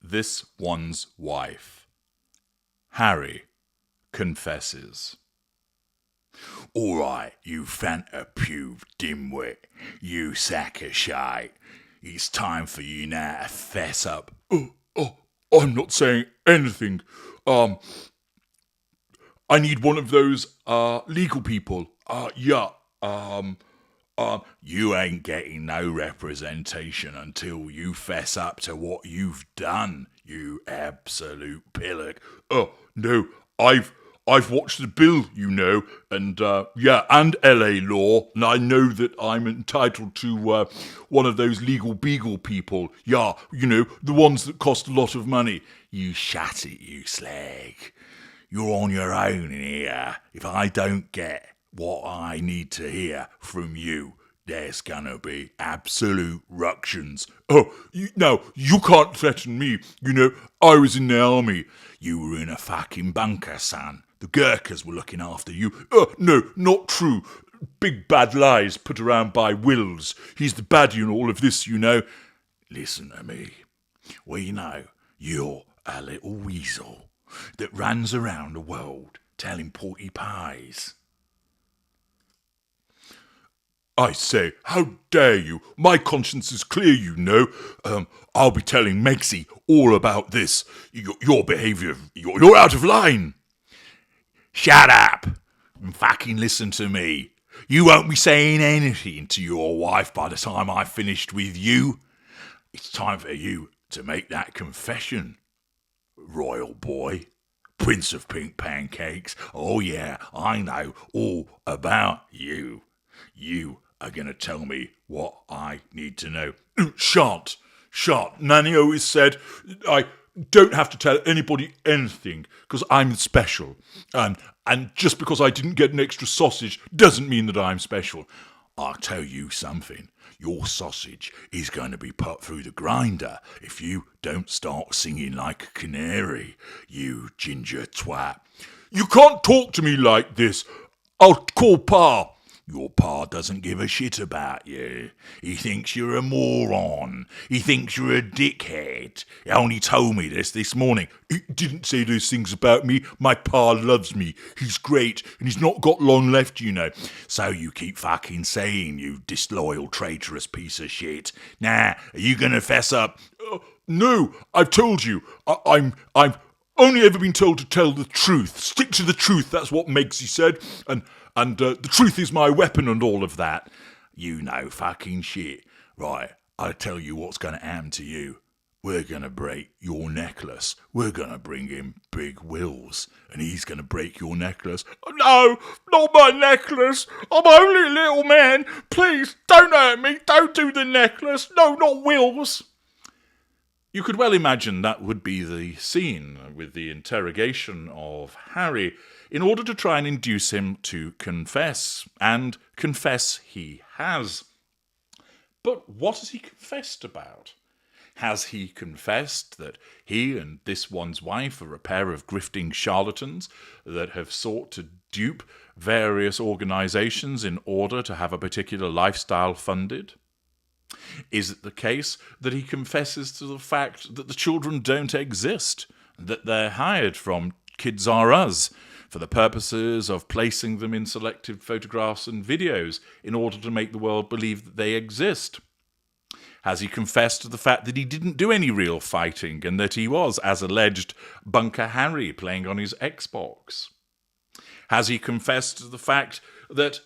this one's wife. Harry confesses. All right, you Fanta-pube dimwit, you sack of shite. It's time for you now to fess up. I'm not saying anything. I need one of those legal people. You ain't getting no representation until you fess up to what you've done, you absolute pillock. Oh, no, I've watched the bill, you know, and and LA law, and I know that I'm entitled to one of those legal beagle people. Yeah, you know, the ones that cost a lot of money. You shut it, you slag. You're on your own in here. If I don't get what I need to hear from you, there's gonna be absolute ructions. Oh, you can't threaten me. You know, I was in the army. You were in a fucking bunker, son. The Gurkhas were looking after you. No, not true. Big bad lies put around by Wills. He's the baddie in all of this, you know. Listen to me. We know you're a little weasel that runs around the world telling porky pies. I say, how dare you? My conscience is clear, you know. I'll be telling Megsie all about this. Your behaviour, you're out of line. Shut up and fucking listen to me. You won't be saying anything to your wife by the time I've finished with you. It's time for you to make that confession, royal boy. Prince of Pink Pancakes. Oh yeah, I know all about you. You are going to tell me what I need to know. Shan't. Nanny always said I don't have to tell anybody anything because I'm special. And just because I didn't get an extra sausage doesn't mean that I'm special. I'll tell you something. Your sausage is going to be put through the grinder if you don't start singing like a canary, you ginger twat. You can't talk to me like this. I'll call Pa. Your pa doesn't give a shit about you. He thinks you're a moron. He thinks you're a dickhead. He only told me this morning. He didn't say those things about me. My pa loves me. He's great, and he's not got long left, you know. So you keep fucking saying, you disloyal, traitorous piece of shit. Now, are you gonna fess up? No, I've told you. I'm only ever been told to tell the truth. Stick to the truth, that's what Megsie said. And the truth is my weapon and all of that. You know fucking shit. Right, I'll tell you what's going to happen to you. We're going to break your necklace. We're going to bring in Big Wills, and he's going to break your necklace. No, not my necklace. I'm only a little man. Please, don't hurt me. Don't do the necklace. No, not Wills. You could well imagine that would be the scene with the interrogation of Harry in order to try and induce him to confess, and confess he has. But what has he confessed about? Has he confessed that he and this one's wife are a pair of grifting charlatans that have sought to dupe various organisations in order to have a particular lifestyle funded? Is it the case that he confesses to the fact that the children don't exist, that they're hired from Kids R Us for the purposes of placing them in selected photographs and videos in order to make the world believe that they exist? Has he confessed to the fact that he didn't do any real fighting and that he was, as alleged, Bunker Harry playing on his Xbox? Has he confessed to the fact that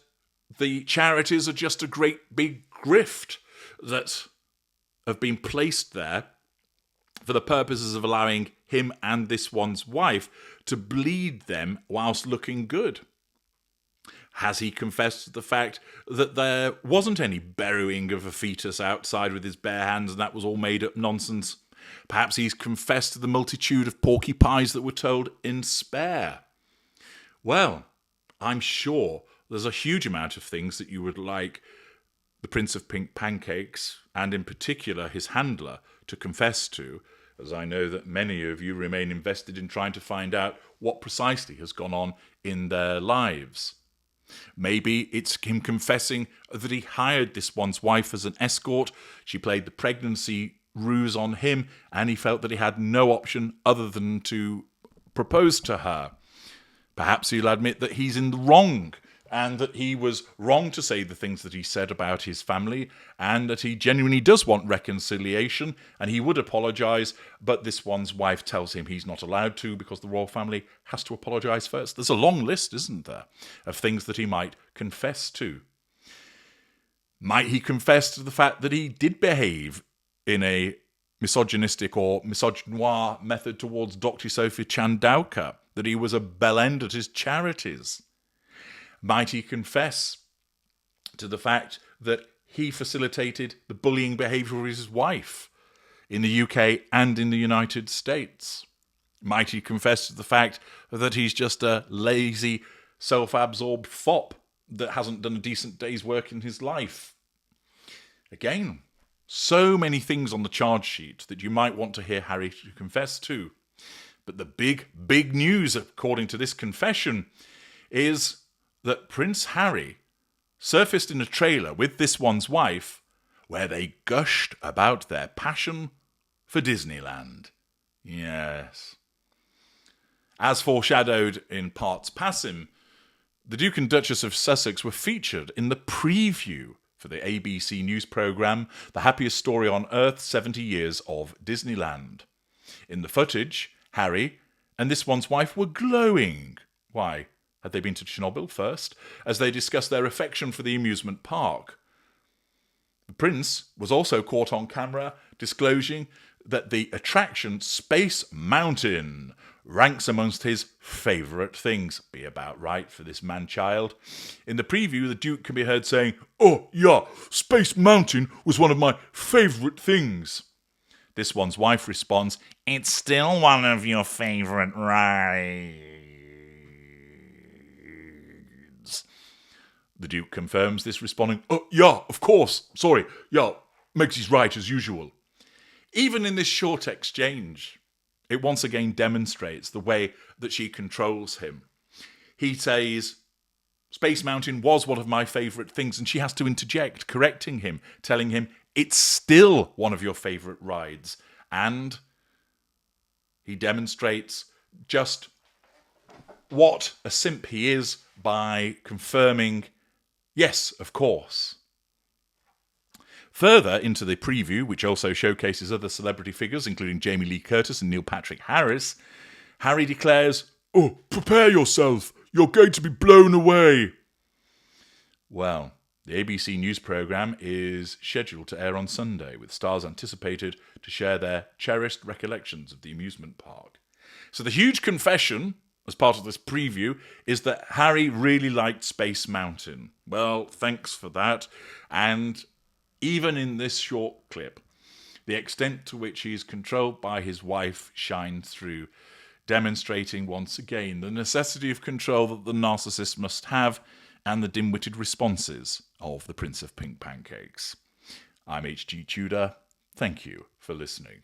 the charities are just a great big grift that have been placed there for the purposes of allowing him and this one's wife to bleed them whilst looking good? Has he confessed to the fact that there wasn't any burying of a fetus outside with his bare hands and that was all made up nonsense? Perhaps he's confessed to the multitude of porky pies that were told in Spare. Well, I'm sure there's a huge amount of things that you would like the Prince of Pink Pancakes, and in particular his handler, to confess to, as I know that many of you remain invested in trying to find out what precisely has gone on in their lives. Maybe it's him confessing that he hired this one's wife as an escort. She played the pregnancy ruse on him, and he felt that he had no option other than to propose to her. Perhaps he'll admit that he's in the wrong, and that he was wrong to say the things that he said about his family, and that he genuinely does want reconciliation, and he would apologise, but this one's wife tells him he's not allowed to because the royal family has to apologise first. There's a long list, isn't there, of things that he might confess to. Might he confess to the fact that he did behave in a misogynistic or misogynoir method towards Dr. Sophie Chandauka, that he was a bell end at his charities? Might he confess to the fact that he facilitated the bullying behaviour of his wife in the UK and in the United States? Might he confess to the fact that he's just a lazy, self-absorbed fop that hasn't done a decent day's work in his life? Again, so many things on the charge sheet that you might want to hear Harry to confess to. But the big news, according to this confession, is that Prince Harry surfaced in a trailer with this one's wife where they gushed about their passion for Disneyland. Yes. As foreshadowed in parts passing, the Duke and Duchess of Sussex were featured in the preview for the ABC news programme The Happiest Story on Earth, 70 Years of Disneyland. In the footage, Harry and this one's wife were glowing. Why? Had they been to Chernobyl first? As they discussed their affection for the amusement park. The prince was also caught on camera disclosing that the attraction Space Mountain ranks amongst his favourite things. Be about right for this man-child. In the preview, the Duke can be heard saying, "Oh, yeah, Space Mountain was one of my favourite things." This one's wife responds, "It's still one of your favourite rides." The Duke confirms this, responding, "Oh, yeah, of course. Sorry. Yeah, Megsy's right as usual." Even in this short exchange, it once again demonstrates the way that she controls him. He says, Space Mountain was one of my favourite things, and she has to interject, correcting him, telling him, it's still one of your favourite rides. And he demonstrates just what a simp he is by confirming, yes, of course. Further into the preview, which also showcases other celebrity figures, including Jamie Lee Curtis and Neil Patrick Harris, Harry declares, "Oh, prepare yourself. You're going to be blown away." Well, the ABC News programme is scheduled to air on Sunday, with stars anticipated to share their cherished recollections of the amusement park. So the huge confession, as part of this preview, is that Harry really liked Space Mountain. Well, thanks for that. And even in this short clip, the extent to which he is controlled by his wife shines through, demonstrating once again the necessity of control that the narcissist must have and the dim-witted responses of the Prince of Pink Pancakes. I'm H.G. Tudor. Thank you for listening.